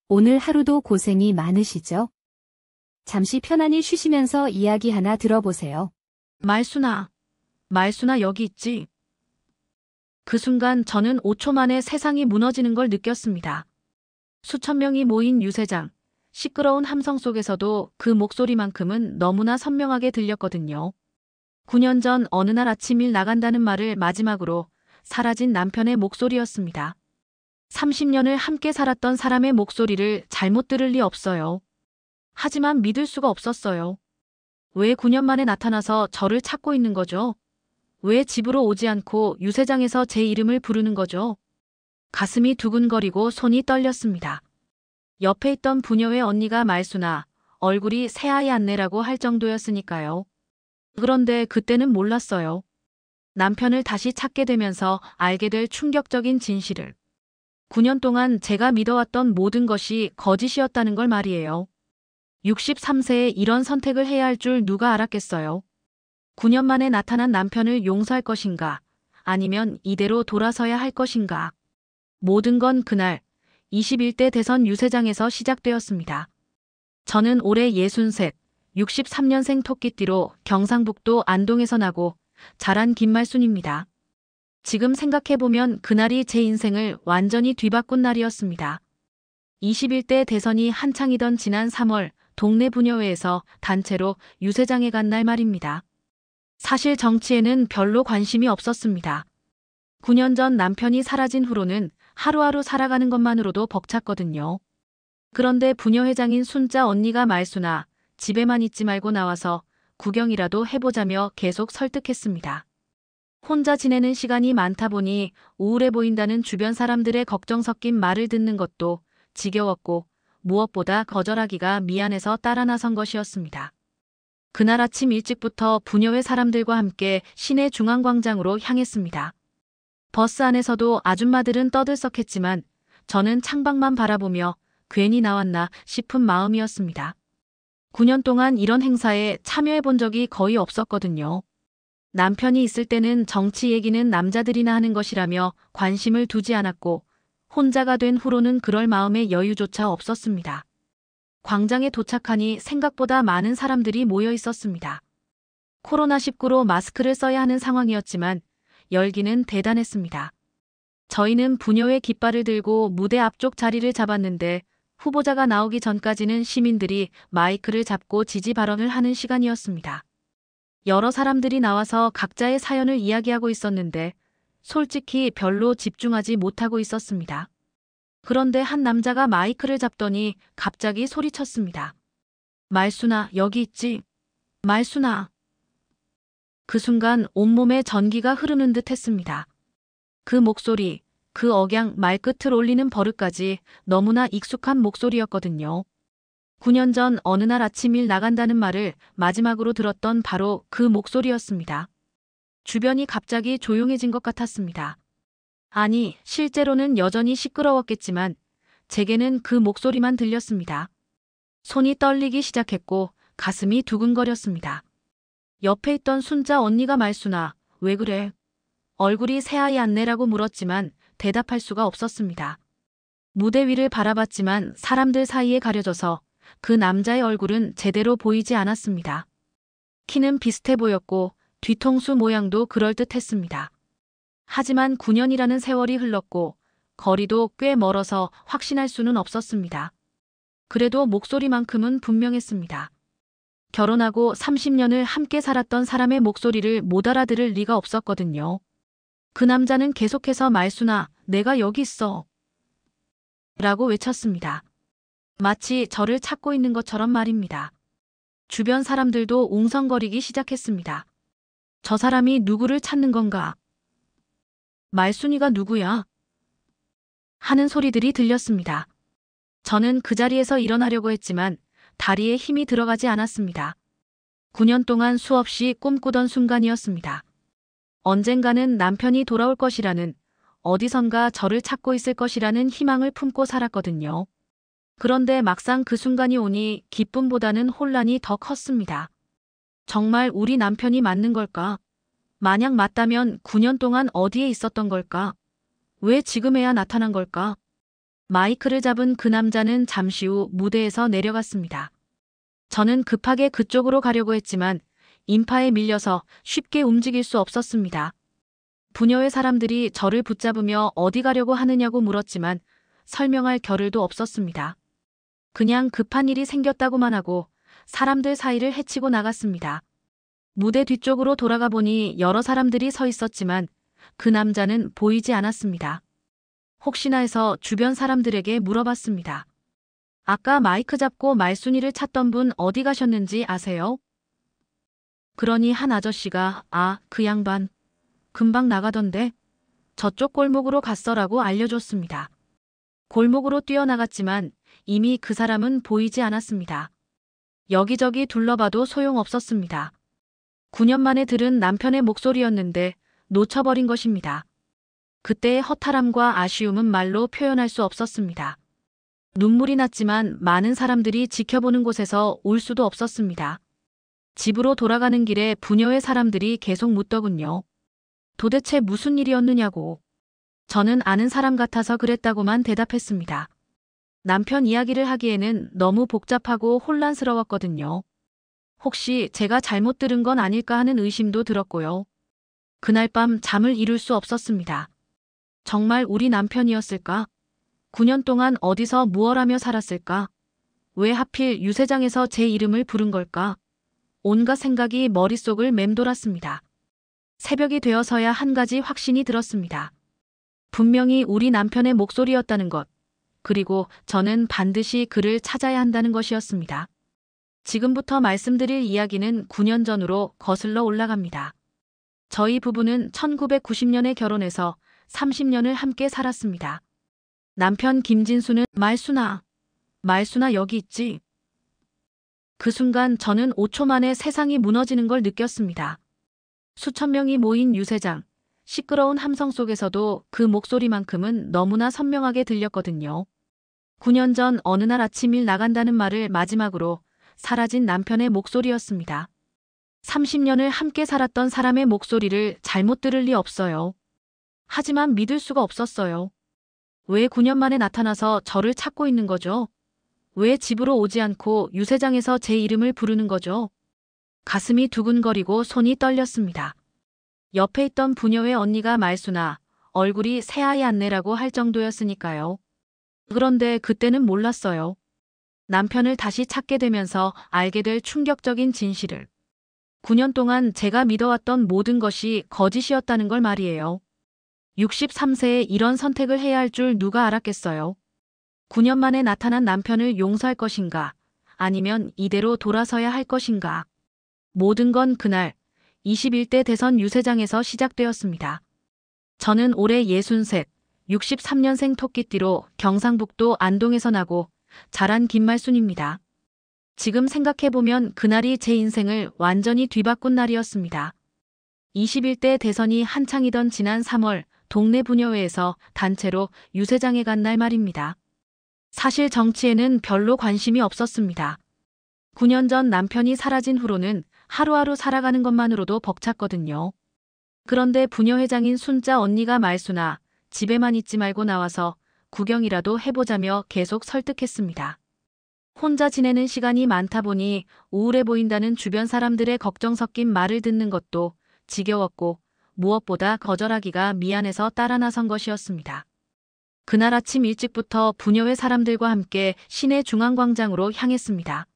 오늘 하루도 고생이 많으시죠? 잠시 편안히 쉬시면서 이야기 하나 들어보세요. 말순아, 말순아 여기 있지? 그 순간 저는 5초 만에 세상이 무너지는 걸 느꼈습니다. 수천 명이 모인 유세장, 시끄러운 함성 속에서도 그 목소리만큼은 너무나 선명하게 들렸거든요. 9년 전 어느 날 아침 일 나간다는 말을 마지막으로 사라진 남편의 목소리였습니다. 30년을 함께 살았던 사람의 목소리를 잘못 들을 리 없어요. 하지만 믿을 수가 없었어요. 왜 9년 만에 나타나서 저를 찾고 있는 거죠? 왜 집으로 오지 않고 유세장에서 제 이름을 부르는 거죠? 가슴이 두근거리고 손이 떨렸습니다. 옆에 있던 부녀의 언니가 말순아, 얼굴이 새하얘 안내라고 할 정도였으니까요. 그런데 그때는 몰랐어요. 남편을 다시 찾게 되면서 알게 될 충격적인 진실을. 9년 동안 제가 믿어왔던 모든 것이 거짓이었다는 걸 말이에요. 63세에 이런 선택을 해야 할 줄 누가 알았겠어요. 9년 만에 나타난 남편을 용서할 것인가, 아니면 이대로 돌아서야 할 것인가. 모든 건 그날 21대 대선 유세장에서 시작되었습니다. 저는 올해 63, 63년생 토끼띠로 경상북도 안동에서 나고 자란 김말순입니다. 지금 생각해보면 그날이 제 인생을 완전히 뒤바꾼 날이었습니다. 21대 대선이 한창이던 지난 3월 동네 부녀회에서 단체로 유세장에 간 날 말입니다. 사실 정치에는 별로 관심이 없었습니다. 9년 전 남편이 사라진 후로는 하루하루 살아가는 것만으로도 벅찼거든요. 그런데 부녀회장인 순자 언니가 말순아, 집에만 있지 말고 나와서 구경이라도 해보자며 계속 설득했습니다. 혼자 지내는 시간이 많다 보니 우울해 보인다는 주변 사람들의 걱정 섞인 말을 듣는 것도 지겨웠고 무엇보다 거절하기가 미안해서 따라 나선 것이었습니다. 그날 아침 일찍부터 부녀회 사람들과 함께 시내 중앙광장으로 향했습니다. 버스 안에서도 아줌마들은 떠들썩했지만 저는 창밖만 바라보며 괜히 나왔나 싶은 마음이었습니다. 9년 동안 이런 행사에 참여해 본 적이 거의 없었거든요. 남편이 있을 때는 정치 얘기는 남자들이나 하는 것이라며 관심을 두지 않았고 혼자가 된 후로는 그럴 마음의 여유조차 없었습니다. 광장에 도착하니 생각보다 많은 사람들이 모여 있었습니다. 코로나19로 마스크를 써야 하는 상황이었지만 열기는 대단했습니다. 저희는 부녀회 깃발을 들고 무대 앞쪽 자리를 잡았는데 후보자가 나오기 전까지는 시민들이 마이크를 잡고 지지 발언을 하는 시간이었습니다. 여러 사람들이 나와서 각자의 사연을 이야기하고 있었는데 솔직히 별로 집중하지 못하고 있었습니다. 그런데 한 남자가 마이크를 잡더니 갑자기 소리쳤습니다. 말순아, 여기 있지? 말순아. 그 순간 온몸에 전기가 흐르는 듯 했습니다. 그 목소리, 그 억양 말끝을 올리는 버릇까지 너무나 익숙한 목소리였거든요. 9년 전 어느 날 아침 일 나간다는 말을 마지막으로 들었던 바로 그 목소리였습니다. 주변이 갑자기 조용해진 것 같았습니다. 아니, 실제로는 여전히 시끄러웠겠지만 제게는 그 목소리만 들렸습니다. 손이 떨리기 시작했고 가슴이 두근거렸습니다. 옆에 있던 순자 언니가 말순아, 왜 그래? 얼굴이 새하얘 안내라고 물었지만 대답할 수가 없었습니다. 무대 위를 바라봤지만 사람들 사이에 가려져서 그 남자의 얼굴은 제대로 보이지 않았습니다. 키는 비슷해 보였고 뒤통수 모양도 그럴듯했습니다. 하지만 9년이라는 세월이 흘렀고 거리도 꽤 멀어서 확신할 수는 없었습니다. 그래도 목소리만큼은 분명했습니다. 결혼하고 30년을 함께 살았던 사람의 목소리를 못 알아들을 리가 없었거든요. 그 남자는 계속해서 말순아, 내가 여기 있어. 라고 외쳤습니다. 마치 저를 찾고 있는 것처럼 말입니다. 주변 사람들도 웅성거리기 시작했습니다. 저 사람이 누구를 찾는 건가? 말순이가 누구야? 하는 소리들이 들렸습니다. 저는 그 자리에서 일어나려고 했지만 다리에 힘이 들어가지 않았습니다. 9년 동안 수없이 꿈꾸던 순간이었습니다. 언젠가는 남편이 돌아올 것이라는, 어디선가 저를 찾고 있을 것이라는 희망을 품고 살았거든요. 그런데 막상 그 순간이 오니 기쁨보다는 혼란이 더 컸습니다. 정말 우리 남편이 맞는 걸까? 만약 맞다면 9년 동안 어디에 있었던 걸까? 왜 지금에야 나타난 걸까? 마이크를 잡은 그 남자는 잠시 후 무대에서 내려갔습니다. 저는 급하게 그쪽으로 가려고 했지만 인파에 밀려서 쉽게 움직일 수 없었습니다. 부녀의 사람들이 저를 붙잡으며 어디 가려고 하느냐고 물었지만 설명할 겨를도 없었습니다. 그냥 급한 일이 생겼다고만 하고 사람들 사이를 헤치고 나갔습니다. 무대 뒤쪽으로 돌아가 보니 여러 사람들이 서 있었지만 그 남자는 보이지 않았습니다. 혹시나 해서 주변 사람들에게 물어봤습니다. 아까 마이크 잡고 말순이를 찾던 분 어디 가셨는지 아세요? 그러니 한 아저씨가 그 양반 금방 나가던데 저쪽 골목으로 갔어라고 알려줬습니다. 골목으로 뛰어나갔지만 이미 그 사람은 보이지 않았습니다. 여기저기 둘러봐도 소용없었습니다. 9년 만에 들은 남편의 목소리였는데 놓쳐버린 것입니다. 그때의 허탈함과 아쉬움은 말로 표현할 수 없었습니다. 눈물이 났지만 많은 사람들이 지켜보는 곳에서 울 수도 없었습니다. 집으로 돌아가는 길에 부녀의 사람들이 계속 묻더군요. 도대체 무슨 일이었느냐고. 저는 아는 사람 같아서 그랬다고만 대답했습니다. 남편 이야기를 하기에는 너무 복잡하고 혼란스러웠거든요. 혹시 제가 잘못 들은 건 아닐까 하는 의심도 들었고요. 그날 밤 잠을 이룰 수 없었습니다. 정말 우리 남편이었을까? 9년 동안 어디서 무얼 하며 살았을까? 왜 하필 유세장에서 제 이름을 부른 걸까? 온갖 생각이 머릿속을 맴돌았습니다. 새벽이 되어서야 한 가지 확신이 들었습니다. 분명히 우리 남편의 목소리였다는 것, 그리고 저는 반드시 그를 찾아야 한다는 것이었습니다. 지금부터 말씀드릴 이야기는 9년 전으로 거슬러 올라갑니다. 저희 부부는 1990년에 결혼해서 30년을 함께 살았습니다. 남편 김진수는 말순아 여기 있지? 그 순간 저는 5초 만에 세상이 무너지는 걸 느꼈습니다. 수천 명이 모인 유세장, 시끄러운 함성 속에서도 그 목소리만큼은 너무나 선명하게 들렸거든요. 9년 전 어느 날 아침 일 나간다는 말을 마지막으로 사라진 남편의 목소리였습니다. 30년을 함께 살았던 사람의 목소리를 잘못 들을 리 없어요. 하지만 믿을 수가 없었어요. 왜 9년 만에 나타나서 저를 찾고 있는 거죠? 왜 집으로 오지 않고 유세장에서 제 이름을 부르는 거죠? 가슴이 두근거리고 손이 떨렸습니다. 옆에 있던 부녀의 언니가 말순아, 얼굴이 새하얘 안내라고 할 정도였으니까요. 그런데 그때는 몰랐어요. 남편을 다시 찾게 되면서 알게 될 충격적인 진실을. 9년 동안 제가 믿어왔던 모든 것이 거짓이었다는 걸 말이에요. 63세에 이런 선택을 해야 할 줄 누가 알았겠어요. 9년 만에 나타난 남편을 용서할 것인가, 아니면 이대로 돌아서야 할 것인가. 모든 건 그날 21대 대선 유세장에서 시작되었습니다. 저는 올해 63, 63년생 토끼띠로 경상북도 안동에서 나고 자란 김말순입니다. 지금 생각해보면 그날이 제 인생을 완전히 뒤바꾼 날이었습니다. 21대 대선이 한창이던 지난 3월 동네 부녀회에서 단체로 유세장에 간 날 말입니다. 사실 정치에는 별로 관심이 없었습니다. 9년 전 남편이 사라진 후로는 하루하루 살아가는 것만으로도 벅찼거든요. 그런데 부녀회장인 순자 언니가 말순아, 집에만 있지 말고 나와서 구경이라도 해보자며 계속 설득했습니다. 혼자 지내는 시간이 많다 보니 우울해 보인다는 주변 사람들의 걱정 섞인 말을 듣는 것도 지겨웠고 무엇보다 거절하기가 미안해서 따라 나선 것이었습니다. 그날 아침 일찍부터 부녀회 사람들과 함께 시내 중앙광장으로 향했습니다.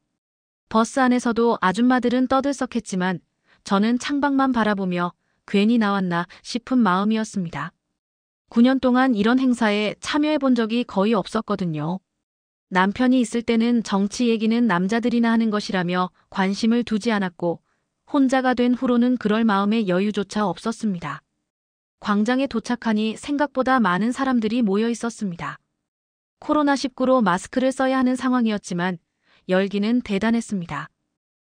버스 안에서도 아줌마들은 떠들썩했지만 저는 창밖만 바라보며 괜히 나왔나 싶은 마음이었습니다. 9년 동안 이런 행사에 참여해 본 적이 거의 없었거든요. 남편이 있을 때는 정치 얘기는 남자들이나 하는 것이라며 관심을 두지 않았고 혼자가 된 후로는 그럴 마음의 여유조차 없었습니다. 광장에 도착하니 생각보다 많은 사람들이 모여 있었습니다. 코로나19로 마스크를 써야 하는 상황이었지만 열기는 대단했습니다.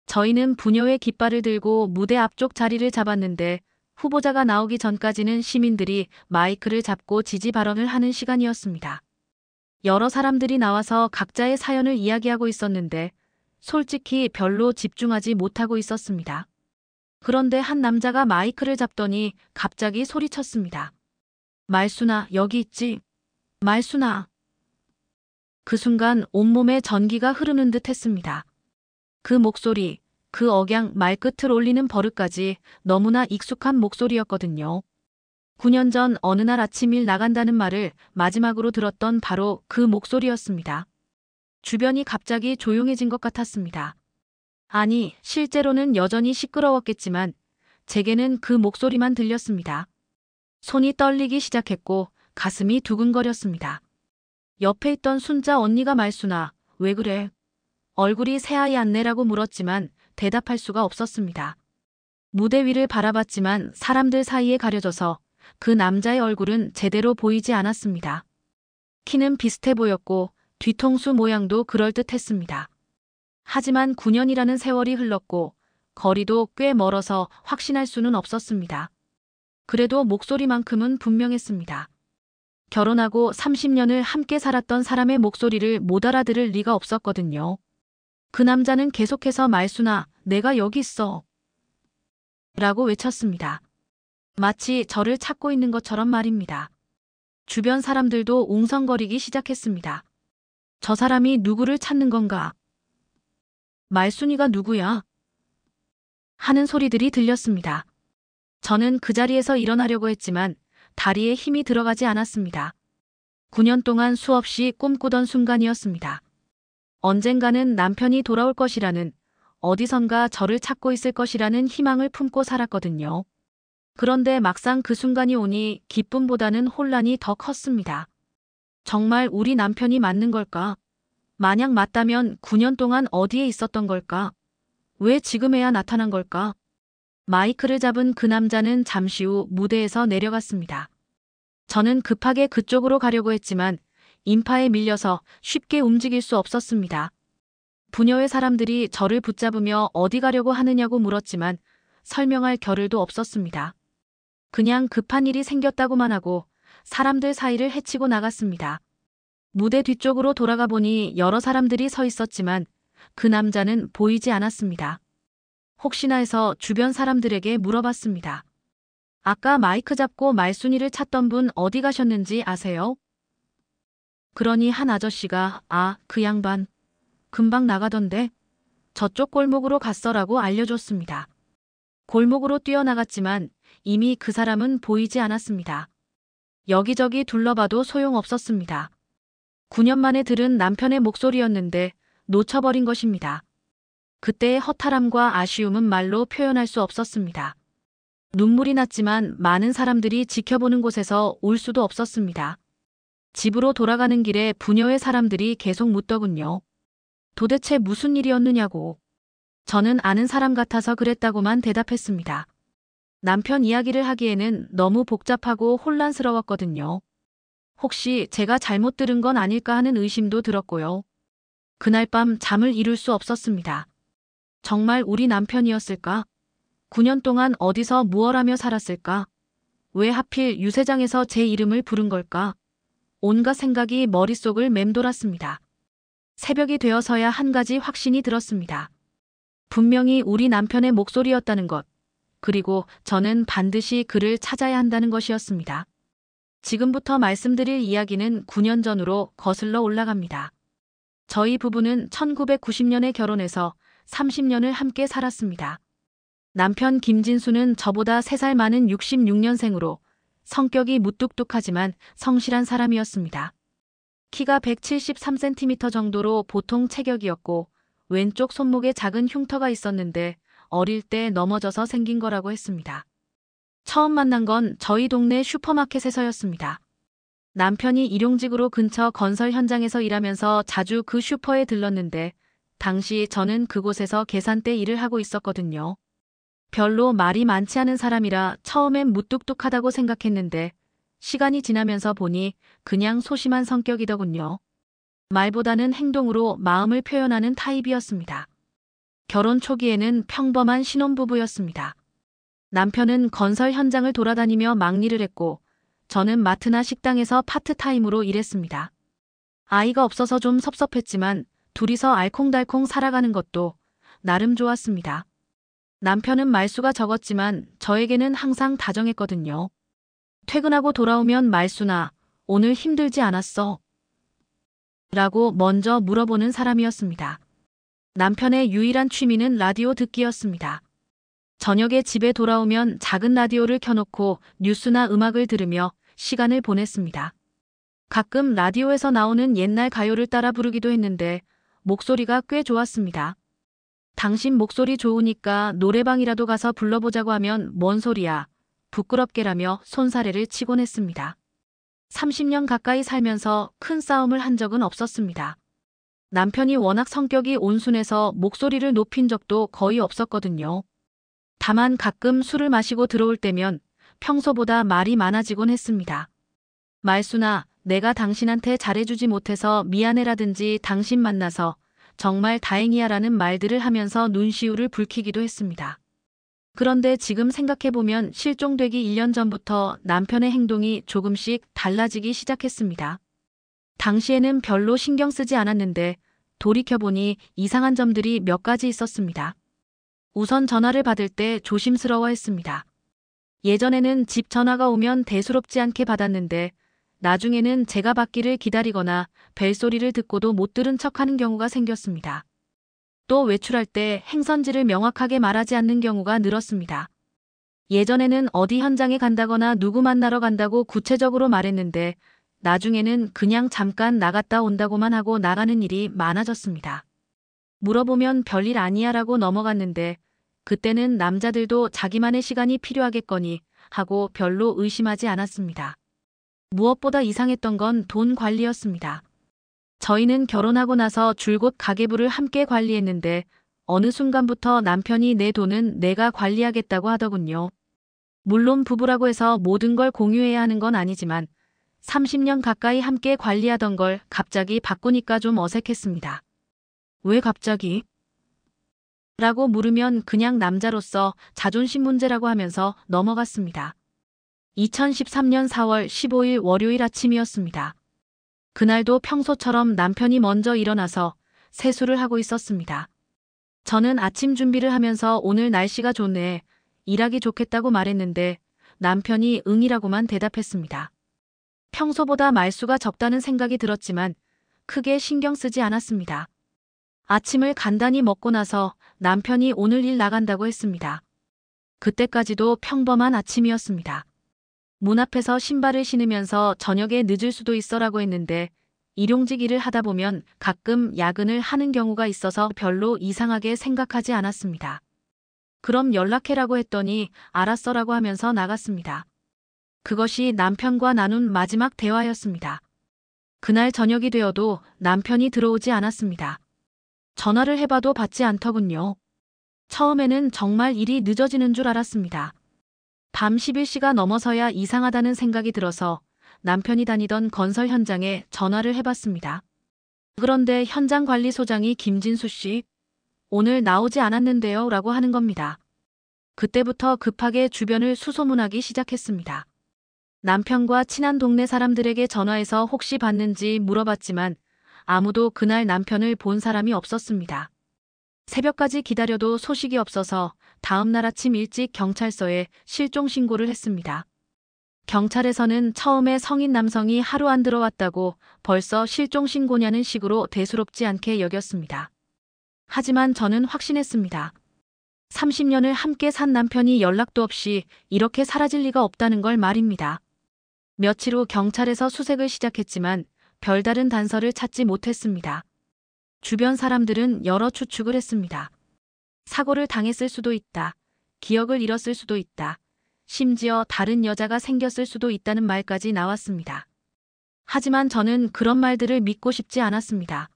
저희는 부녀회 깃발을 들고 무대 앞쪽 자리를 잡았는데 후보자가 나오기 전까지는 시민들이 마이크를 잡고 지지 발언을 하는 시간이었습니다. 여러 사람들이 나와서 각자의 사연을 이야기하고 있었는데 솔직히 별로 집중하지 못하고 있었습니다. 그런데 한 남자가 마이크를 잡더니 갑자기 소리쳤습니다. 말순아, 여기 있지? 말순아. 그 순간 온몸에 전기가 흐르는 듯 했습니다. 그 목소리, 그 억양 말끝을 올리는 버릇까지 너무나 익숙한 목소리였거든요. 9년 전 어느 날 아침 일 나간다는 말을 마지막으로 들었던 바로 그 목소리였습니다. 주변이 갑자기 조용해진 것 같았습니다. 아니, 실제로는 여전히 시끄러웠겠지만 제게는 그 목소리만 들렸습니다. 손이 떨리기 시작했고 가슴이 두근거렸습니다. 옆에 있던 순자 언니가 말순아, 왜 그래? 얼굴이 새하얘 않네라고 물었지만 대답할 수가 없었습니다. 무대 위를 바라봤지만 사람들 사이에 가려져서 그 남자의 얼굴은 제대로 보이지 않았습니다. 키는 비슷해 보였고 뒤통수 모양도 그럴듯했습니다. 하지만 9년이라는 세월이 흘렀고 거리도 꽤 멀어서 확신할 수는 없었습니다. 그래도 목소리만큼은 분명했습니다. 결혼하고 30년을 함께 살았던 사람의 목소리를 못 알아들을 리가 없었거든요. 그 남자는 계속해서 말순아, 내가 여기 있어. 라고 외쳤습니다. 마치 저를 찾고 있는 것처럼 말입니다. 주변 사람들도 웅성거리기 시작했습니다. 저 사람이 누구를 찾는 건가? 말순이가 누구야? 하는 소리들이 들렸습니다. 저는 그 자리에서 일어나려고 했지만 다리에 힘이 들어가지 않았습니다. 9년 동안 수없이 꿈꾸던 순간이었습니다. 언젠가는 남편이 돌아올 것이라는, 어디선가 저를 찾고 있을 것이라는 희망을 품고 살았거든요. 그런데 막상 그 순간이 오니 기쁨보다는 혼란이 더 컸습니다. 정말 우리 남편이 맞는 걸까? 만약 맞다면 9년 동안 어디에 있었던 걸까? 왜 지금에야 나타난 걸까? 마이크를 잡은 그 남자는 잠시 후 무대에서 내려갔습니다. 저는 급하게 그쪽으로 가려고 했지만 인파에 밀려서 쉽게 움직일 수 없었습니다. 부녀의 사람들이 저를 붙잡으며 어디 가려고 하느냐고 물었지만 설명할 겨를도 없었습니다. 그냥 급한 일이 생겼다고만 하고 사람들 사이를 헤치고 나갔습니다. 무대 뒤쪽으로 돌아가 보니 여러 사람들이 서 있었지만 그 남자는 보이지 않았습니다. 혹시나 해서 주변 사람들에게 물어봤습니다. 아까 마이크 잡고 말순이를 찾던 분 어디 가셨는지 아세요? 그러니 한 아저씨가 그 양반 금방 나가던데 저쪽 골목으로 갔어라고 알려줬습니다. 골목으로 뛰어나갔지만 이미 그 사람은 보이지 않았습니다. 여기저기 둘러봐도 소용없었습니다. 9년 만에 들은 남편의 목소리였는데 놓쳐버린 것입니다. 그때의 허탈함과 아쉬움은 말로 표현할 수 없었습니다. 눈물이 났지만 많은 사람들이 지켜보는 곳에서 울 수도 없었습니다. 집으로 돌아가는 길에 부녀의 사람들이 계속 묻더군요. 도대체 무슨 일이었느냐고. 저는 아는 사람 같아서 그랬다고만 대답했습니다. 남편 이야기를 하기에는 너무 복잡하고 혼란스러웠거든요. 혹시 제가 잘못 들은 건 아닐까 하는 의심도 들었고요. 그날 밤 잠을 이룰 수 없었습니다. 정말 우리 남편이었을까? 9년 동안 어디서 무얼 하며 살았을까? 왜 하필 유세장에서 제 이름을 부른 걸까? 온갖 생각이 머릿속을 맴돌았습니다. 새벽이 되어서야 한 가지 확신이 들었습니다. 분명히 우리 남편의 목소리였다는 것, 그리고 저는 반드시 그를 찾아야 한다는 것이었습니다. 지금부터 말씀드릴 이야기는 9년 전으로 거슬러 올라갑니다. 저희 부부는 1990년에 결혼해서 30년을 함께 살았습니다. 남편 김진수는 저보다 3살 많은 66년생으로 성격이 무뚝뚝하지만 성실한 사람이었습니다. 키가 173cm 정도로 보통 체격이었고 왼쪽 손목에 작은 흉터가 있었는데 어릴 때 넘어져서 생긴 거라고 했습니다. 처음 만난 건 저희 동네 슈퍼마켓에서였습니다. 남편이 일용직으로 근처 건설 현장에서 일하면서 자주 그 슈퍼에 들렀는데 당시 저는 그곳에서 계산대 일을 하고 있었거든요. 별로 말이 많지 않은 사람이라 처음엔 무뚝뚝하다고 생각했는데 시간이 지나면서 보니 그냥 소심한 성격이더군요. 말보다는 행동으로 마음을 표현하는 타입이었습니다. 결혼 초기에는 평범한 신혼부부였습니다. 남편은 건설 현장을 돌아다니며 막일을 했고 저는 마트나 식당에서 파트타임으로 일했습니다. 아이가 없어서 좀 섭섭했지만 둘이서 알콩달콩 살아가는 것도 나름 좋았습니다. 남편은 말수가 적었지만 저에게는 항상 다정했거든요. 퇴근하고 돌아오면 말수나 오늘 힘들지 않았어? 라고 먼저 물어보는 사람이었습니다. 남편의 유일한 취미는 라디오 듣기였습니다. 저녁에 집에 돌아오면 작은 라디오를 켜놓고 뉴스나 음악을 들으며 시간을 보냈습니다. 가끔 라디오에서 나오는 옛날 가요를 따라 부르기도 했는데 목소리가 꽤 좋았습니다. 당신 목소리 좋으니까 노래방이라도 가서 불러보자고 하면 뭔 소리야, 부끄럽게라며 손사래를 치곤 했습니다. 30년 가까이 살면서 큰 싸움을 한 적은 없었습니다. 남편이 워낙 성격이 온순해서 목소리를 높인 적도 거의 없었거든요. 다만 가끔 술을 마시고 들어올 때면 평소보다 말이 많아지곤 했습니다. 말순아, 내가 당신한테 잘해주지 못해서 미안해라든지 당신 만나서 정말 다행이야 라는 말들을 하면서 눈시울을 붉히기도 했습니다. 그런데 지금 생각해보면 실종되기 1년 전부터 남편의 행동이 조금씩 달라지기 시작했습니다. 당시에는 별로 신경 쓰지 않았는데 돌이켜보니 이상한 점들이 몇 가지 있었습니다. 우선 전화를 받을 때 조심스러워했습니다. 예전에는 집 전화가 오면 대수롭지 않게 받았는데 나중에는 제가 받기를 기다리거나 벨소리를 듣고도 못 들은 척하는 경우가 생겼습니다. 또 외출할 때 행선지를 명확하게 말하지 않는 경우가 늘었습니다. 예전에는 어디 현장에 간다거나 누구 만나러 간다고 구체적으로 말했는데 나중에는 그냥 잠깐 나갔다 온다고만 하고 나가는 일이 많아졌습니다. 물어보면 별일 아니야 라고 넘어갔는데 그때는 남자들도 자기만의 시간이 필요하겠거니 하고 별로 의심하지 않았습니다. 무엇보다 이상했던 건 돈 관리였습니다. 저희는 결혼하고 나서 줄곧 가계부를 함께 관리했는데 어느 순간부터 남편이 내 돈은 내가 관리하겠다고 하더군요. 물론 부부라고 해서 모든 걸 공유해야 하는 건 아니지만 30년 가까이 함께 관리하던 걸 갑자기 바꾸니까 좀 어색했습니다. 왜 갑자기? 라고 물으면 그냥 남자로서 자존심 문제라고 하면서 넘어갔습니다. 2013년 4월 15일 월요일 아침이었습니다. 그날도 평소처럼 남편이 먼저 일어나서 세수를 하고 있었습니다. 저는 아침 준비를 하면서 오늘 날씨가 좋네, 일하기 좋겠다고 말했는데 남편이 응이라고만 대답했습니다. 평소보다 말수가 적다는 생각이 들었지만 크게 신경 쓰지 않았습니다. 아침을 간단히 먹고 나서 남편이 오늘 일 나간다고 했습니다. 그때까지도 평범한 아침이었습니다. 문 앞에서 신발을 신으면서 저녁에 늦을 수도 있어라고 했는데 일용직 일을 하다 보면 가끔 야근을 하는 경우가 있어서 별로 이상하게 생각하지 않았습니다. 그럼 연락해라고 했더니 알았어라고 하면서 나갔습니다. 그것이 남편과 나눈 마지막 대화였습니다. 그날 저녁이 되어도 남편이 들어오지 않았습니다. 전화를 해봐도 받지 않더군요. 처음에는 정말 일이 늦어지는 줄 알았습니다. 밤 11시가 넘어서야 이상하다는 생각이 들어서 남편이 다니던 건설 현장에 전화를 해봤습니다. 그런데 현장관리소장이 김진수 씨, 오늘 나오지 않았는데요 라고 하는 겁니다. 그때부터 급하게 주변을 수소문하기 시작했습니다. 남편과 친한 동네 사람들에게 전화해서 혹시 봤는지 물어봤지만 아무도 그날 남편을 본 사람이 없었습니다. 새벽까지 기다려도 소식이 없어서 다음 날 아침 일찍 경찰서에 실종 신고를 했습니다. 경찰에서는 처음에 성인 남성이 하루 안 들어왔다고 벌써 실종 신고냐는 식으로 대수롭지 않게 여겼습니다. 하지만 저는 확신했습니다. 30년을 함께 산 남편이 연락도 없이 이렇게 사라질 리가 없다는 걸 말입니다. 며칠 후 경찰에서 수색을 시작했지만 별다른 단서를 찾지 못했습니다. 주변 사람들은 여러 추측을 했습니다. 사고를 당했을 수도 있다. 기억을 잃었을 수도 있다. 심지어 다른 여자가 생겼을 수도 있다는 말까지 나왔습니다. 하지만 저는 그런 말들을 믿고 싶지 않았습니다.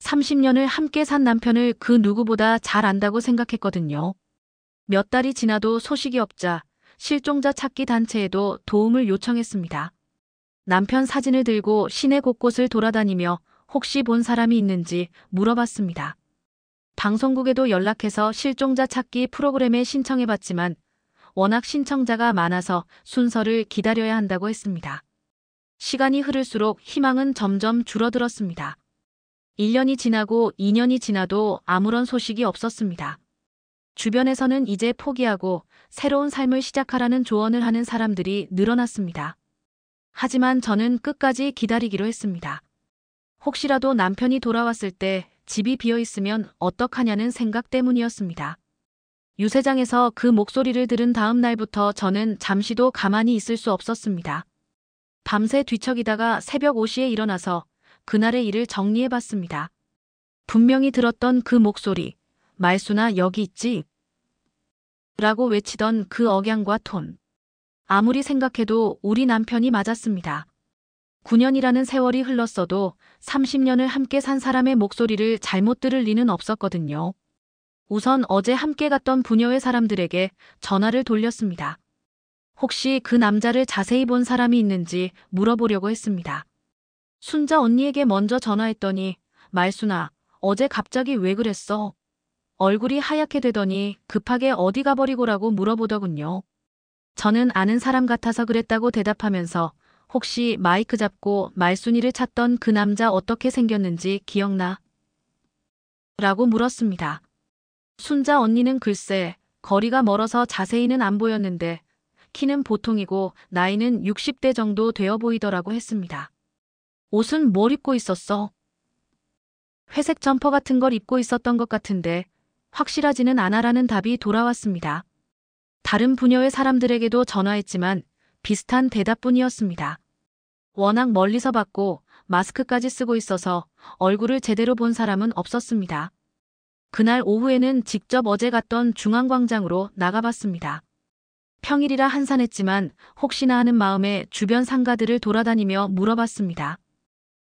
30년을 함께 산 남편을 그 누구보다 잘 안다고 생각했거든요. 몇 달이 지나도 소식이 없자 실종자 찾기 단체에도 도움을 요청했습니다. 남편 사진을 들고 시내 곳곳을 돌아다니며 혹시 본 사람이 있는지 물어봤습니다. 방송국에도 연락해서 실종자 찾기 프로그램에 신청해봤지만 워낙 신청자가 많아서 순서를 기다려야 한다고 했습니다. 시간이 흐를수록 희망은 점점 줄어들었습니다. 1년이 지나고 2년이 지나도 아무런 소식이 없었습니다. 주변에서는 이제 포기하고 새로운 삶을 시작하라는 조언을 하는 사람들이 늘어났습니다. 하지만 저는 끝까지 기다리기로 했습니다. 혹시라도 남편이 돌아왔을 때 집이 비어 있으면 어떡하냐는 생각 때문이었습니다. 유세장에서 그 목소리를 들은 다음 날부터 저는 잠시도 가만히 있을 수 없었습니다. 밤새 뒤척이다가 새벽 5시에 일어나서 그날의 일을 정리해 봤습니다. 분명히 들었던 그 목소리, 말순아 여기 있지? 라고 외치던 그 억양과 톤. 아무리 생각해도 우리 남편이 맞았습니다. 9년이라는 세월이 흘렀어도 30년을 함께 산 사람의 목소리를 잘못 들을 리는 없었거든요. 우선 어제 함께 갔던 부녀회 사람들에게 전화를 돌렸습니다. 혹시 그 남자를 자세히 본 사람이 있는지 물어보려고 했습니다. 순자 언니에게 먼저 전화했더니 말순아, 어제 갑자기 왜 그랬어? 얼굴이 하얗게 되더니 급하게 어디 가버리고라고 물어보더군요. 저는 아는 사람 같아서 그랬다고 대답하면서 혹시 마이크 잡고 말순이를 찾던 그 남자 어떻게 생겼는지 기억나? 라고 물었습니다. 순자 언니는 글쎄 거리가 멀어서 자세히는 안 보였는데 키는 보통이고 나이는 60대 정도 되어 보이더라고 했습니다. 옷은 뭘 입고 있었어? 회색 점퍼 같은 걸 입고 있었던 것 같은데 확실하지는 않아라는 답이 돌아왔습니다. 다른 부녀의 사람들에게도 전화했지만 비슷한 대답뿐이었습니다. 워낙 멀리서 봤고 마스크까지 쓰고 있어서 얼굴을 제대로 본 사람은 없었습니다. 그날 오후에는 직접 어제 갔던 중앙광장으로 나가봤습니다. 평일이라 한산했지만 혹시나 하는 마음에 주변 상가들을 돌아다니며 물어봤습니다.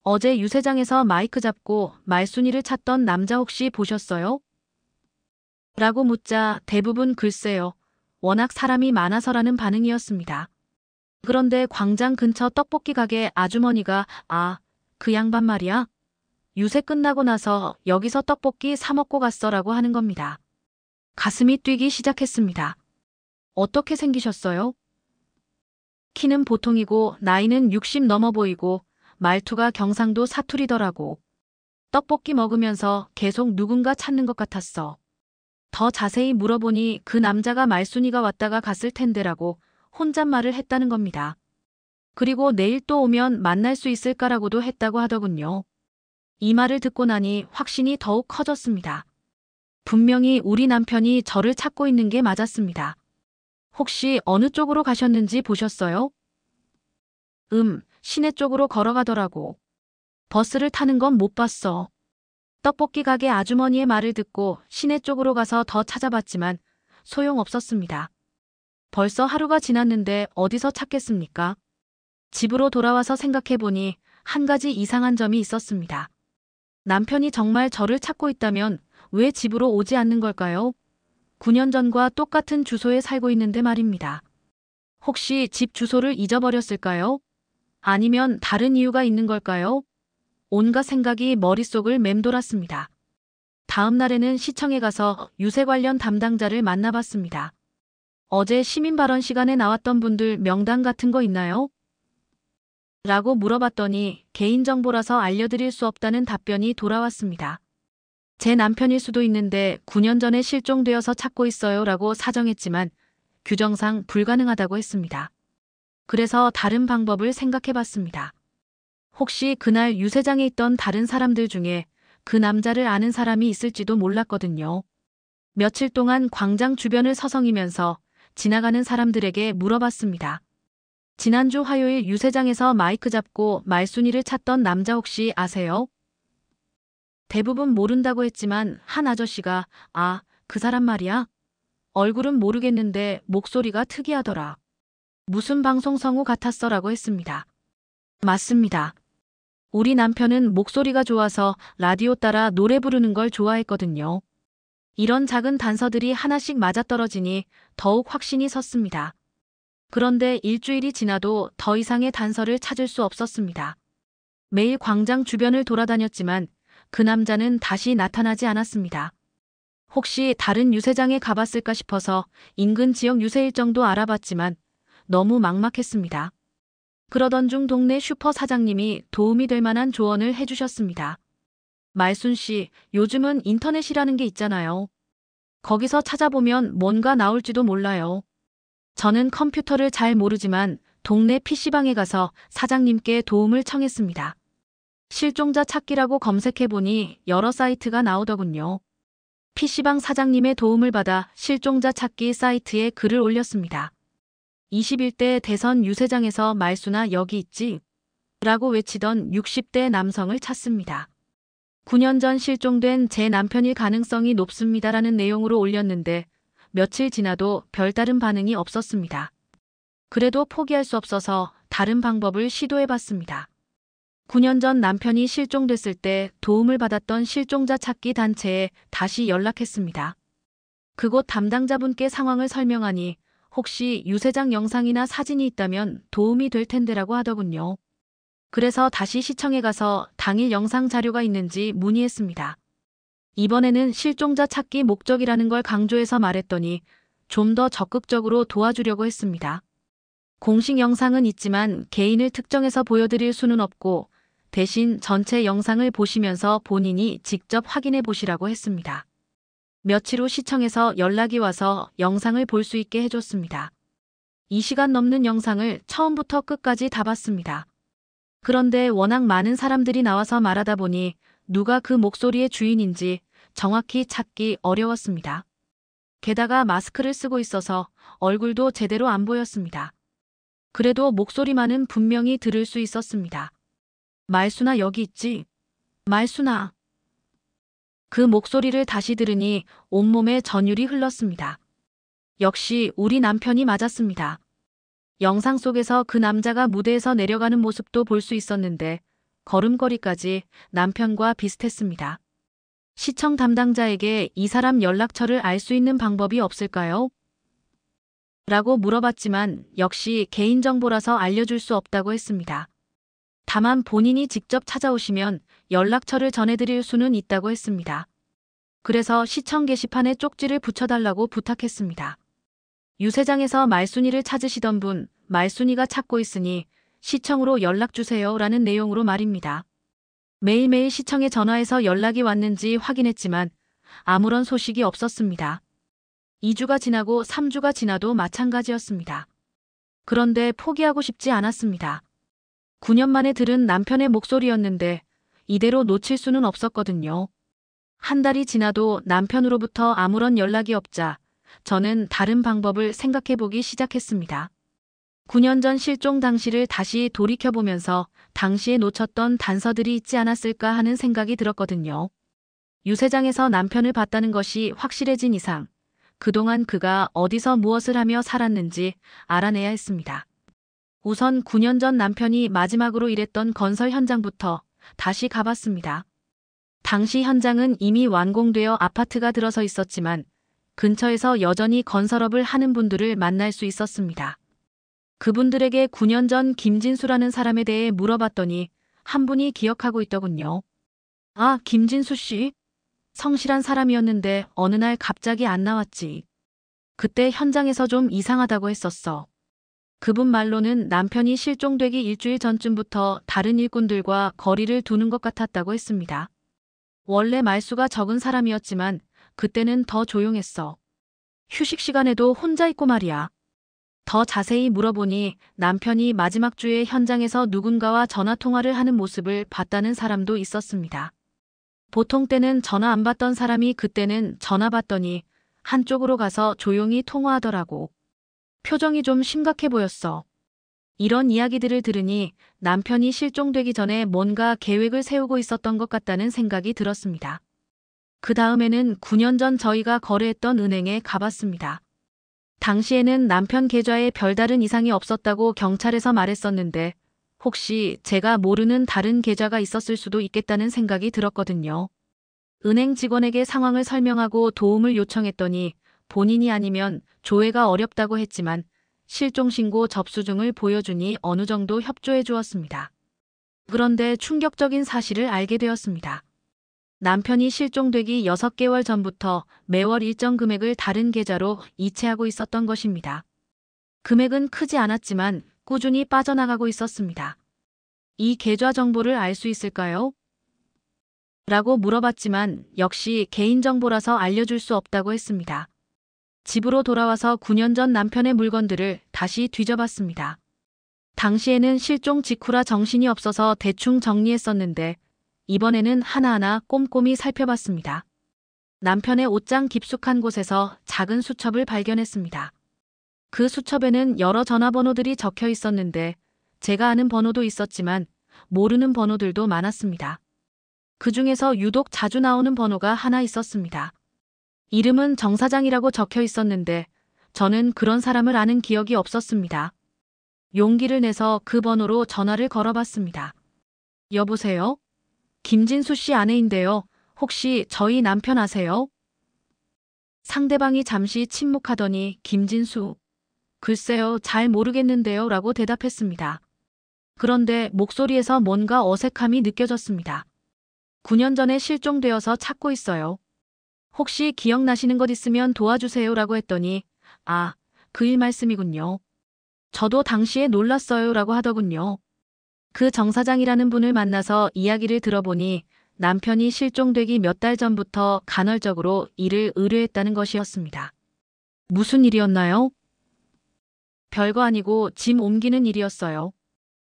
어제 유세장에서 마이크 잡고 말순이를 찾던 남자 혹시 보셨어요? 라고 묻자 대부분 글쎄요. 워낙 사람이 많아서라는 반응이었습니다. 그런데 광장 근처 떡볶이 가게 아주머니가 그 양반 말이야? 유세 끝나고 나서 여기서 떡볶이 사 먹고 갔어라고 하는 겁니다. 가슴이 뛰기 시작했습니다. 어떻게 생기셨어요? 키는 보통이고 나이는 60 넘어 보이고 말투가 경상도 사투리더라고. 떡볶이 먹으면서 계속 누군가 찾는 것 같았어. 더 자세히 물어보니 그 남자가 말순이가 왔다가 갔을 텐데라고 혼잣말을 했다는 겁니다. 그리고 내일 또 오면 만날 수 있을까라고도 했다고 하더군요. 이 말을 듣고 나니 확신이 더욱 커졌습니다. 분명히 우리 남편이 저를 찾고 있는 게 맞았습니다. 혹시 어느 쪽으로 가셨는지 보셨어요? 시내 쪽으로 걸어가더라고. 버스를 타는 건 못 봤어. 떡볶이 가게 아주머니의 말을 듣고 시내 쪽으로 가서 더 찾아봤지만 소용없었습니다. 벌써 하루가 지났는데 어디서 찾겠습니까? 집으로 돌아와서 생각해보니 한 가지 이상한 점이 있었습니다. 남편이 정말 저를 찾고 있다면 왜 집으로 오지 않는 걸까요? 9년 전과 똑같은 주소에 살고 있는데 말입니다. 혹시 집 주소를 잊어버렸을까요? 아니면 다른 이유가 있는 걸까요? 온갖 생각이 머릿속을 맴돌았습니다. 다음 날에는 시청에 가서 유세 관련 담당자를 만나봤습니다. 어제 시민 발언 시간에 나왔던 분들 명단 같은 거 있나요? 라고 물어봤더니 개인정보라서 알려드릴 수 없다는 답변이 돌아왔습니다. 제 남편일 수도 있는데 9년 전에 실종되어서 찾고 있어요 라고 사정했지만 규정상 불가능하다고 했습니다. 그래서 다른 방법을 생각해봤습니다. 혹시 그날 유세장에 있던 다른 사람들 중에 그 남자를 아는 사람이 있을지도 몰랐거든요. 며칠 동안 광장 주변을 서성이면서 지나가는 사람들에게 물어봤습니다. 지난주 화요일 유세장에서 마이크 잡고 말순이를 찾던 남자 혹시 아세요? 대부분 모른다고 했지만 한 아저씨가 그 사람 말이야? 얼굴은 모르겠는데 목소리가 특이하더라. 무슨 방송 성우 같았어라고 했습니다. 맞습니다. 우리 남편은 목소리가 좋아서 라디오 따라 노래 부르는 걸 좋아했거든요. 이런 작은 단서들이 하나씩 맞아떨어지니 더욱 확신이 섰습니다. 그런데 일주일이 지나도 더 이상의 단서를 찾을 수 없었습니다. 매일 광장 주변을 돌아다녔지만 그 남자는 다시 나타나지 않았습니다. 혹시 다른 유세장에 가봤을까 싶어서 인근 지역 유세 일정도 알아봤지만 너무 막막했습니다. 그러던 중 동네 슈퍼 사장님이 도움이 될 만한 조언을 해주셨습니다. 말순 씨, 요즘은 인터넷이라는 게 있잖아요. 거기서 찾아보면 뭔가 나올지도 몰라요. 저는 컴퓨터를 잘 모르지만 동네 PC방에 가서 사장님께 도움을 청했습니다. 실종자 찾기라고 검색해보니 여러 사이트가 나오더군요. PC방 사장님의 도움을 받아 실종자 찾기 사이트에 글을 올렸습니다. 21대 대선 유세장에서 말수나 여기 있지? 라고 외치던 60대 남성을 찾습니다. 9년 전 실종된 제 남편일 가능성이 높습니다라는 내용으로 올렸는데 며칠 지나도 별다른 반응이 없었습니다. 그래도 포기할 수 없어서 다른 방법을 시도해봤습니다. 9년 전 남편이 실종됐을 때 도움을 받았던 실종자 찾기 단체에 다시 연락했습니다. 그곳 담당자분께 상황을 설명하니 혹시 유세장 영상이나 사진이 있다면 도움이 될 텐데라고 하더군요. 그래서 다시 시청에 가서 당일 영상 자료가 있는지 문의했습니다. 이번에는 실종자 찾기 목적이라는 걸 강조해서 말했더니 좀 더 적극적으로 도와주려고 했습니다. 공식 영상은 있지만 개인을 특정해서 보여드릴 수는 없고 대신 전체 영상을 보시면서 본인이 직접 확인해 보시라고 했습니다. 며칠 후 시청에서 연락이 와서 영상을 볼 수 있게 해줬습니다. 2시간 넘는 영상을 처음부터 끝까지 다 봤습니다. 그런데 워낙 많은 사람들이 나와서 말하다 보니 누가 그 목소리의 주인인지 정확히 찾기 어려웠습니다. 게다가 마스크를 쓰고 있어서 얼굴도 제대로 안 보였습니다. 그래도 목소리만은 분명히 들을 수 있었습니다. 말수나 여기 있지? 말수나. 그 목소리를 다시 들으니 온몸에 전율이 흘렀습니다. 역시 우리 남편이 맞았습니다. 영상 속에서 그 남자가 무대에서 내려가는 모습도 볼 수 있었는데 걸음걸이까지 남편과 비슷했습니다. 시청 담당자에게 이 사람 연락처를 알 수 있는 방법이 없을까요? 라고 물어봤지만 역시 개인정보라서 알려줄 수 없다고 했습니다. 다만 본인이 직접 찾아오시면 연락처를 전해드릴 수는 있다고 했습니다. 그래서 시청 게시판에 쪽지를 붙여달라고 부탁했습니다. 유세장에서 말순이를 찾으시던 분, 말순이가 찾고 있으니 시청으로 연락주세요 라는 내용으로 말입니다. 매일매일 시청에 전화해서 연락이 왔는지 확인했지만 아무런 소식이 없었습니다. 2주가 지나고 3주가 지나도 마찬가지였습니다. 그런데 포기하고 싶지 않았습니다. 9년 만에 들은 남편의 목소리였는데 이대로 놓칠 수는 없었거든요. 한 달이 지나도 남편으로부터 아무런 연락이 없자 저는 다른 방법을 생각해보기 시작했습니다. 9년 전 실종 당시를 다시 돌이켜보면서 당시에 놓쳤던 단서들이 있지 않았을까 하는 생각이 들었거든요. 유세장에서 남편을 봤다는 것이 확실해진 이상 그동안 그가 어디서 무엇을 하며 살았는지 알아내야 했습니다. 우선 9년 전 남편이 마지막으로 일했던 건설 현장부터 다시 가봤습니다. 당시 현장은 이미 완공되어 아파트가 들어서 있었지만 근처에서 여전히 건설업을 하는 분들을 만날 수 있었습니다. 그분들에게 9년 전 김진수라는 사람에 대해 물어봤더니 한 분이 기억하고 있더군요. 아, 김진수 씨? 성실한 사람이었는데 어느 날 갑자기 안 나왔지. 그때 현장에서 좀 이상하다고 했었어. 그분 말로는 남편이 실종되기 일주일 전쯤부터 다른 일꾼들과 거리를 두는 것 같았다고 했습니다. 원래 말수가 적은 사람이었지만 그때는 더 조용했어. 휴식 시간에도 혼자 있고 말이야. 더 자세히 물어보니 남편이 마지막 주에 현장에서 누군가와 전화통화를 하는 모습을 봤다는 사람도 있었습니다. 보통 때는 전화 안 받던 사람이 그때는 전화 받더니 한쪽으로 가서 조용히 통화하더라고. 표정이 좀 심각해 보였어. 이런 이야기들을 들으니 남편이 실종되기 전에 뭔가 계획을 세우고 있었던 것 같다는 생각이 들었습니다. 그 다음에는 9년 전 저희가 거래했던 은행에 가봤습니다. 당시에는 남편 계좌에 별다른 이상이 없었다고 경찰에서 말했었는데 혹시 제가 모르는 다른 계좌가 있었을 수도 있겠다는 생각이 들었거든요. 은행 직원에게 상황을 설명하고 도움을 요청했더니 본인이 아니면 조회가 어렵다고 했지만 실종신고 접수증을 보여주니 어느 정도 협조해 주었습니다. 그런데 충격적인 사실을 알게 되었습니다. 남편이 실종되기 6개월 전부터 매월 일정 금액을 다른 계좌로 이체하고 있었던 것입니다. 금액은 크지 않았지만 꾸준히 빠져나가고 있었습니다. 이 계좌 정보를 알 수 있을까요? 라고 물어봤지만 역시 개인정보라서 알려줄 수 없다고 했습니다. 집으로 돌아와서 9년 전 남편의 물건들을 다시 뒤져봤습니다. 당시에는 실종 직후라 정신이 없어서 대충 정리했었는데 이번에는 하나하나 꼼꼼히 살펴봤습니다. 남편의 옷장 깊숙한 곳에서 작은 수첩을 발견했습니다. 그 수첩에는 여러 전화번호들이 적혀 있었는데 제가 아는 번호도 있었지만 모르는 번호들도 많았습니다. 그 중에서 유독 자주 나오는 번호가 하나 있었습니다. 이름은 정 사장이라고 적혀 있었는데 저는 그런 사람을 아는 기억이 없었습니다. 용기를 내서 그 번호로 전화를 걸어봤습니다. 여보세요? 김진수 씨 아내인데요. 혹시 저희 남편 아세요? 상대방이 잠시 침묵하더니 김진수, 글쎄요, 잘 모르겠는데요 라고 대답했습니다. 그런데 목소리에서 뭔가 어색함이 느껴졌습니다. 9년 전에 실종되어서 찾고 있어요. 혹시 기억나시는 것 있으면 도와주세요 라고 했더니 아, 그 일 말씀이군요. 저도 당시에 놀랐어요 라고 하더군요. 그 정 사장이라는 분을 만나서 이야기를 들어보니 남편이 실종되기 몇 달 전부터 간헐적으로 일을 의뢰했다는 것이었습니다. 무슨 일이었나요? 별거 아니고 짐 옮기는 일이었어요.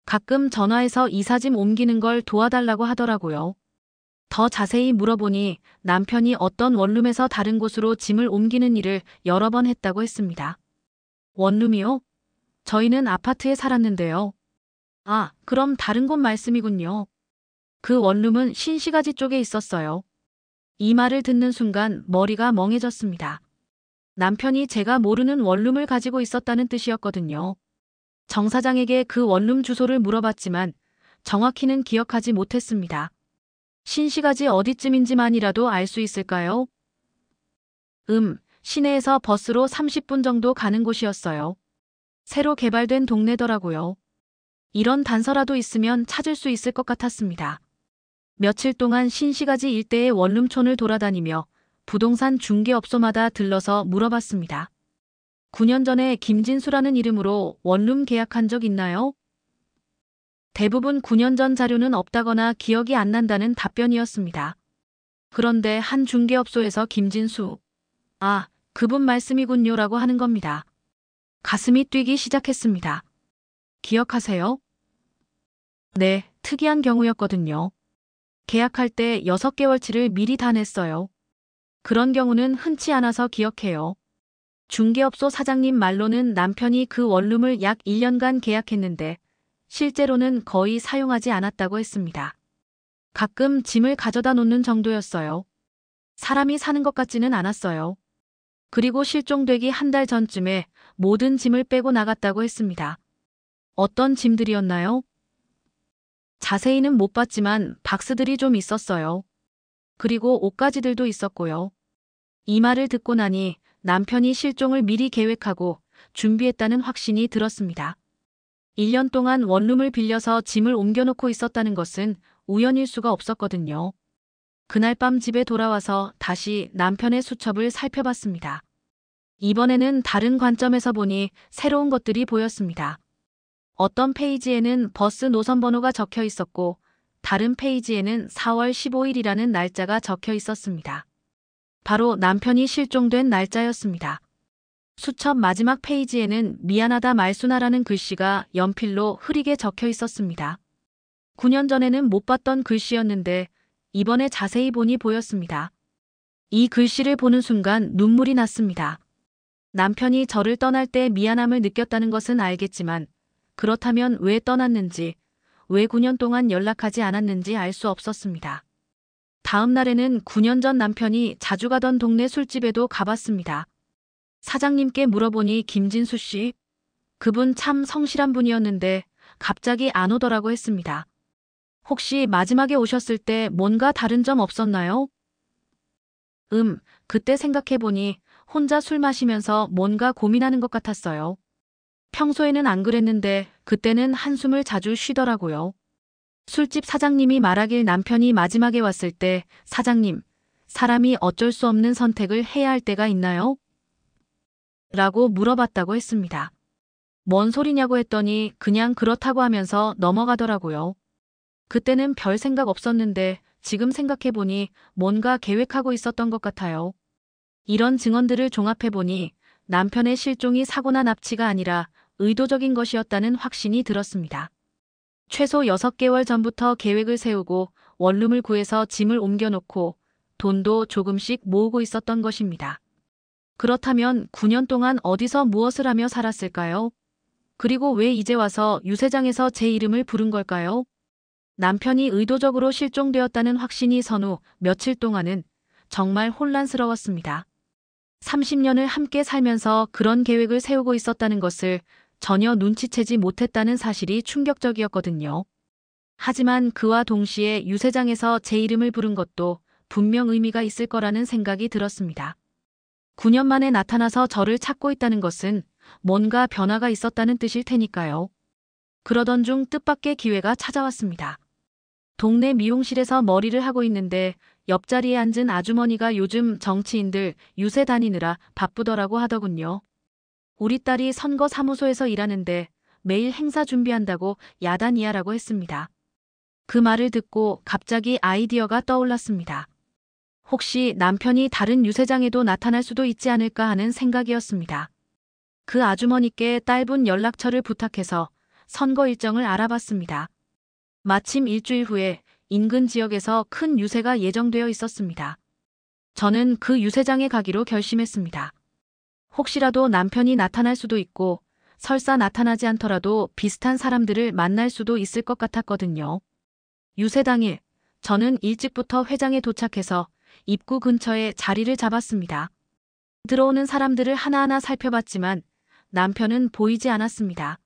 가끔 전화해서 이사짐 옮기는 걸 도와달라고 하더라고요. 더 자세히 물어보니 남편이 어떤 원룸에서 다른 곳으로 짐을 옮기는 일을 여러 번 했다고 했습니다. 원룸이요? 저희는 아파트에 살았는데요. 아, 그럼 다른 곳 말씀이군요. 그 원룸은 신시가지 쪽에 있었어요. 이 말을 듣는 순간 머리가 멍해졌습니다. 남편이 제가 모르는 원룸을 가지고 있었다는 뜻이었거든요. 정 사장에게 그 원룸 주소를 물어봤지만 정확히는 기억하지 못했습니다. 신시가지 어디쯤인지만이라도 알 수 있을까요? 시내에서 버스로 30분 정도 가는 곳이었어요. 새로 개발된 동네더라고요. 이런 단서라도 있으면 찾을 수 있을 것 같았습니다. 며칠 동안 신시가지 일대의 원룸촌을 돌아다니며 부동산 중개업소마다 들러서 물어봤습니다. 9년 전에 김진수라는 이름으로 원룸 계약한 적 있나요? 대부분 9년 전 자료는 없다거나 기억이 안 난다는 답변이었습니다. 그런데 한 중개업소에서 김진수, 아, 그분 말씀이군요 라고 하는 겁니다. 가슴이 뛰기 시작했습니다. 기억하세요? 네, 특이한 경우였거든요. 계약할 때 6개월치를 미리 다 냈어요. 그런 경우는 흔치 않아서 기억해요. 중개업소 사장님 말로는 남편이 그 원룸을 약 1년간 계약했는데 실제로는 거의 사용하지 않았다고 했습니다. 가끔 짐을 가져다 놓는 정도였어요. 사람이 사는 것 같지는 않았어요. 그리고 실종되기 한 달 전쯤에 모든 짐을 빼고 나갔다고 했습니다. 어떤 짐들이었나요? 자세히는 못 봤지만 박스들이 좀 있었어요. 그리고 옷가지들도 있었고요. 이 말을 듣고 나니 남편이 실종을 미리 계획하고 준비했다는 확신이 들었습니다. 1년 동안 원룸을 빌려서 짐을 옮겨놓고 있었다는 것은 우연일 수가 없었거든요. 그날 밤 집에 돌아와서 다시 남편의 수첩을 살펴봤습니다. 이번에는 다른 관점에서 보니 새로운 것들이 보였습니다. 어떤 페이지에는 버스 노선 번호가 적혀 있었고 다른 페이지에는 4월 15일이라는 날짜가 적혀 있었습니다. 바로 남편이 실종된 날짜였습니다. 수첩 마지막 페이지에는 미안하다 말순아라는 글씨가 연필로 흐리게 적혀 있었습니다. 9년 전에는 못 봤던 글씨였는데 이번에 자세히 보니 보였습니다. 이 글씨를 보는 순간 눈물이 났습니다. 남편이 저를 떠날 때 미안함을 느꼈다는 것은 알겠지만 그렇다면 왜 떠났는지, 왜 9년 동안 연락하지 않았는지 알 수 없었습니다. 다음 날에는 9년 전 남편이 자주 가던 동네 술집에도 가봤습니다. 사장님께 물어보니 김진수 씨, 그분 참 성실한 분이었는데 갑자기 안 오더라고 했습니다. 혹시 마지막에 오셨을 때 뭔가 다른 점 없었나요? 그때 생각해보니 혼자 술 마시면서 뭔가 고민하는 것 같았어요. 평소에는 안 그랬는데 그때는 한숨을 자주 쉬더라고요. 술집 사장님이 말하길 남편이 마지막에 왔을 때 사장님, 사람이 어쩔 수 없는 선택을 해야 할 때가 있나요? 라고 물어봤다고 했습니다. 뭔 소리냐고 했더니 그냥 그렇다고 하면서 넘어가더라고요. 그때는 별 생각 없었는데 지금 생각해보니 뭔가 계획하고 있었던 것 같아요. 이런 증언들을 종합해보니 남편의 실종이 사고나 납치가 아니라 의도적인 것이었다는 확신이 들었습니다. 최소 6개월 전부터 계획을 세우고 원룸을 구해서 짐을 옮겨놓고 돈도 조금씩 모으고 있었던 것입니다. 그렇다면 9년 동안 어디서 무엇을 하며 살았을까요? 그리고 왜 이제 와서 유세장에서 제 이름을 부른 걸까요? 남편이 의도적으로 실종되었다는 확신이 선 후 며칠 동안은 정말 혼란스러웠습니다. 30년을 함께 살면서 그런 계획을 세우고 있었다는 것을 전혀 눈치채지 못했다는 사실이 충격적이었거든요. 하지만 그와 동시에 유세장에서 제 이름을 부른 것도 분명 의미가 있을 거라는 생각이 들었습니다. 9년 만에 나타나서 저를 찾고 있다는 것은 뭔가 변화가 있었다는 뜻일 테니까요. 그러던 중 뜻밖의 기회가 찾아왔습니다. 동네 미용실에서 머리를 하고 있는데 옆자리에 앉은 아주머니가 요즘 정치인들 유세 다니느라 바쁘더라고 하더군요. 우리 딸이 선거 사무소에서 일하는데 매일 행사 준비한다고 야단이야라고 했습니다. 그 말을 듣고 갑자기 아이디어가 떠올랐습니다. 혹시 남편이 다른 유세장에도 나타날 수도 있지 않을까 하는 생각이었습니다. 그 아주머니께 짧은 연락처를 부탁해서 선거 일정을 알아봤습니다. 마침 일주일 후에 인근 지역에서 큰 유세가 예정되어 있었습니다. 저는 그 유세장에 가기로 결심했습니다. 혹시라도 남편이 나타날 수도 있고 설사 나타나지 않더라도 비슷한 사람들을 만날 수도 있을 것 같았거든요. 유세 당일, 저는 일찍부터 회장에 도착해서 입구 근처에 자리를 잡았습니다. 들어오는 사람들을 하나하나 살펴봤지만 남편은 보이지 않았습니다.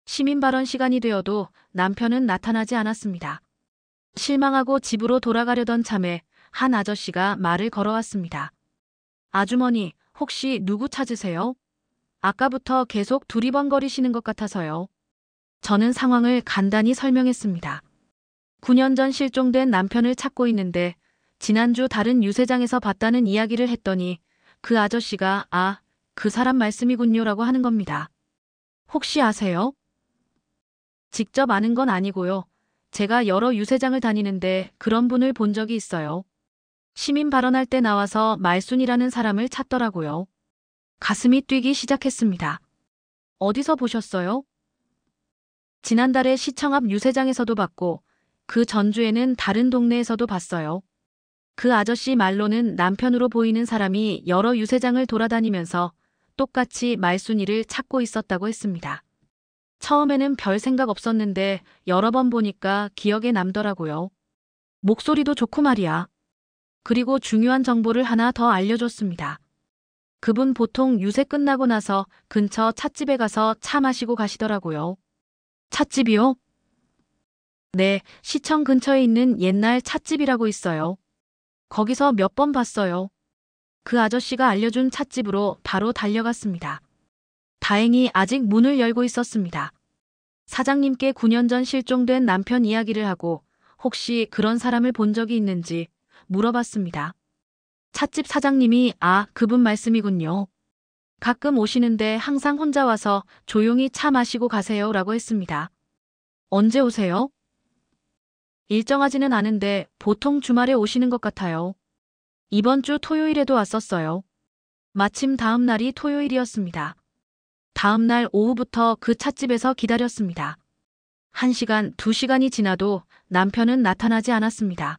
시민 발언 시간이 되어도 남편은 나타나지 않았습니다. 실망하고 집으로 돌아가려던 참에 한 아저씨가 말을 걸어왔습니다. 아주머니, 혹시 누구 찾으세요? 아까부터 계속 두리번거리시는 것 같아서요. 저는 상황을 간단히 설명했습니다. 9년 전 실종된 남편을 찾고 있는데 지난주 다른 유세장에서 봤다는 이야기를 했더니 그 아저씨가 그 사람 말씀이군요라고 하는 겁니다. 혹시 아세요? 직접 아는 건 아니고요. 제가 여러 유세장을 다니는데 그런 분을 본 적이 있어요. 시민 발언할 때 나와서 말순이라는 사람을 찾더라고요. 가슴이 뛰기 시작했습니다. 어디서 보셨어요? 지난달에 시청 앞 유세장에서도 봤고 그 전주에는 다른 동네에서도 봤어요. 그 아저씨 말로는 남편으로 보이는 사람이 여러 유세장을 돌아다니면서 똑같이 말순이를 찾고 있었다고 했습니다. 처음에는 별 생각 없었는데 여러 번 보니까 기억에 남더라고요. 목소리도 좋고 말이야. 그리고 중요한 정보를 하나 더 알려줬습니다. 그분 보통 유세 끝나고 나서 근처 찻집에 가서 차 마시고 가시더라고요. 찻집이요? 네, 시청 근처에 있는 옛날 찻집이라고 있어요. 거기서 몇 번 봤어요. 그 아저씨가 알려준 찻집으로 바로 달려갔습니다. 다행히 아직 문을 열고 있었습니다. 사장님께 9년 전 실종된 남편 이야기를 하고 혹시 그런 사람을 본 적이 있는지 물어봤습니다. 찻집 사장님이 그분 말씀이군요. 가끔 오시는데 항상 혼자 와서 조용히 차 마시고 가세요 라고 했습니다. 언제 오세요? 일정하지는 않은데 보통 주말에 오시는 것 같아요. 이번 주 토요일에도 왔었어요. 마침 다음 날이 토요일이었습니다. 다음 날 오후부터 그 찻집에서 기다렸습니다. 1시간, 2시간이 지나도 남편은 나타나지 않았습니다.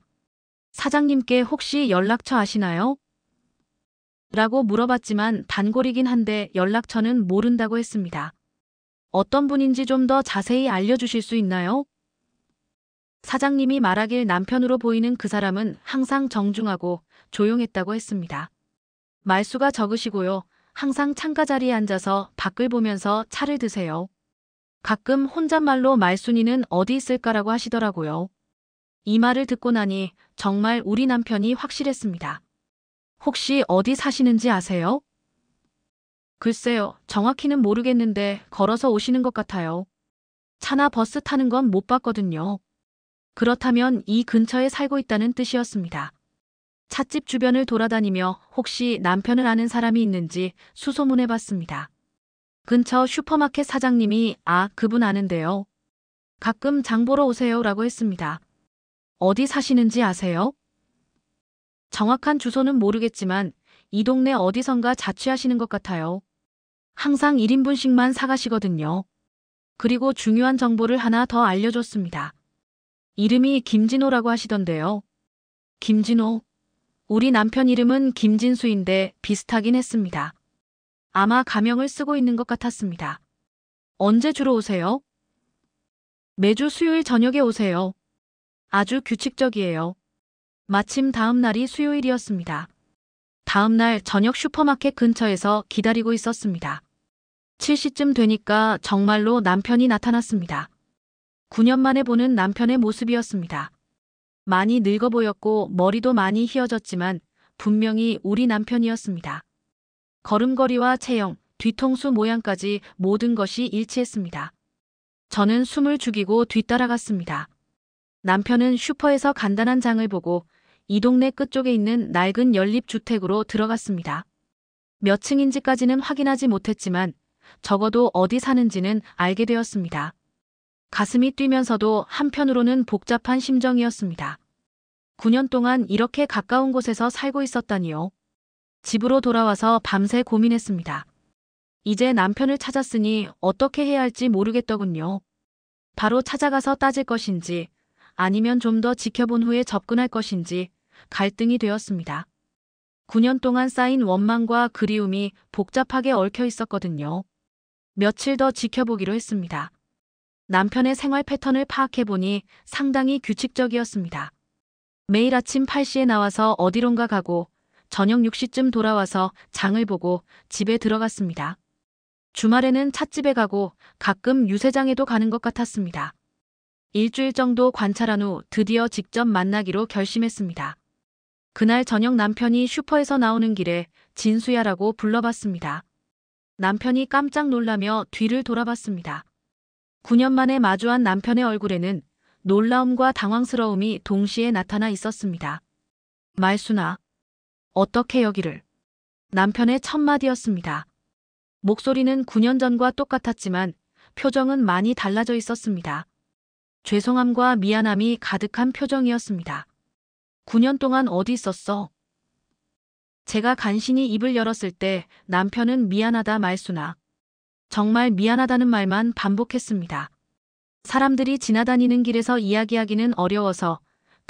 사장님께 혹시 연락처 아시나요? 라고 물어봤지만 단골이긴 한데 연락처는 모른다고 했습니다. 어떤 분인지 좀 더 자세히 알려주실 수 있나요? 사장님이 말하길 남편으로 보이는 그 사람은 항상 정중하고 조용했다고 했습니다. 말수가 적으시고요. 항상 창가 자리에 앉아서 밖을 보면서 차를 드세요. 가끔 혼잣말로 말순이는 어디 있을까라고 하시더라고요. 이 말을 듣고 나니 정말 우리 남편이 확실했습니다. 혹시 어디 사시는지 아세요? 글쎄요, 정확히는 모르겠는데 걸어서 오시는 것 같아요. 차나 버스 타는 건 못 봤거든요. 그렇다면 이 근처에 살고 있다는 뜻이었습니다. 찻집 주변을 돌아다니며 혹시 남편을 아는 사람이 있는지 수소문해봤습니다. 근처 슈퍼마켓 사장님이 그분 아는데요. 가끔 장 보러 오세요 라고 했습니다. 어디 사시는지 아세요? 정확한 주소는 모르겠지만 이 동네 어디선가 자취하시는 것 같아요. 항상 1인분씩만 사가시거든요. 그리고 중요한 정보를 하나 더 알려줬습니다. 이름이 김진호라고 하시던데요. 김진호. 우리 남편 이름은 김진수인데 비슷하긴 했습니다. 아마 가명을 쓰고 있는 것 같았습니다. 언제 주로 오세요? 매주 수요일 저녁에 오세요. 아주 규칙적이에요. 마침 다음 날이 수요일이었습니다. 다음 날 저녁 슈퍼마켓 근처에서 기다리고 있었습니다. 7시쯤 되니까 정말로 남편이 나타났습니다. 9년 만에 보는 남편의 모습이었습니다. 많이 늙어 보였고 머리도 많이 휘어졌지만 분명히 우리 남편이었습니다. 걸음걸이와 체형, 뒤통수 모양까지 모든 것이 일치했습니다. 저는 숨을 죽이고 뒤따라갔습니다. 남편은 슈퍼에서 간단한 장을 보고 이 동네 끝쪽에 있는 낡은 연립주택으로 들어갔습니다. 몇 층인지까지는 확인하지 못했지만 적어도 어디 사는지는 알게 되었습니다. 가슴이 뛰면서도 한편으로는 복잡한 심정이었습니다. 9년 동안 이렇게 가까운 곳에서 살고 있었다니요. 집으로 돌아와서 밤새 고민했습니다. 이제 남편을 찾았으니 어떻게 해야 할지 모르겠더군요. 바로 찾아가서 따질 것인지 아니면 좀 더 지켜본 후에 접근할 것인지 갈등이 되었습니다. 9년 동안 쌓인 원망과 그리움이 복잡하게 얽혀 있었거든요. 며칠 더 지켜보기로 했습니다. 남편의 생활 패턴을 파악해보니 상당히 규칙적이었습니다. 매일 아침 8시에 나와서 어디론가 가고 저녁 6시쯤 돌아와서 장을 보고 집에 들어갔습니다. 주말에는 찻집에 가고 가끔 유세장에도 가는 것 같았습니다. 일주일 정도 관찰한 후 드디어 직접 만나기로 결심했습니다. 그날 저녁 남편이 슈퍼에서 나오는 길에 진수야라고 불러봤습니다. 남편이 깜짝 놀라며 뒤를 돌아봤습니다. 9년 만에 마주한 남편의 얼굴에는 놀라움과 당황스러움이 동시에 나타나 있었습니다. 말순아, 어떻게 여기를? 남편의 첫 마디였습니다. 목소리는 9년 전과 똑같았지만 표정은 많이 달라져 있었습니다. 죄송함과 미안함이 가득한 표정이었습니다. 9년 동안 어디 있었어? 제가 간신히 입을 열었을 때 남편은 미안하다 말순아. 정말 미안하다는 말만 반복했습니다. 사람들이 지나다니는 길에서 이야기하기는 어려워서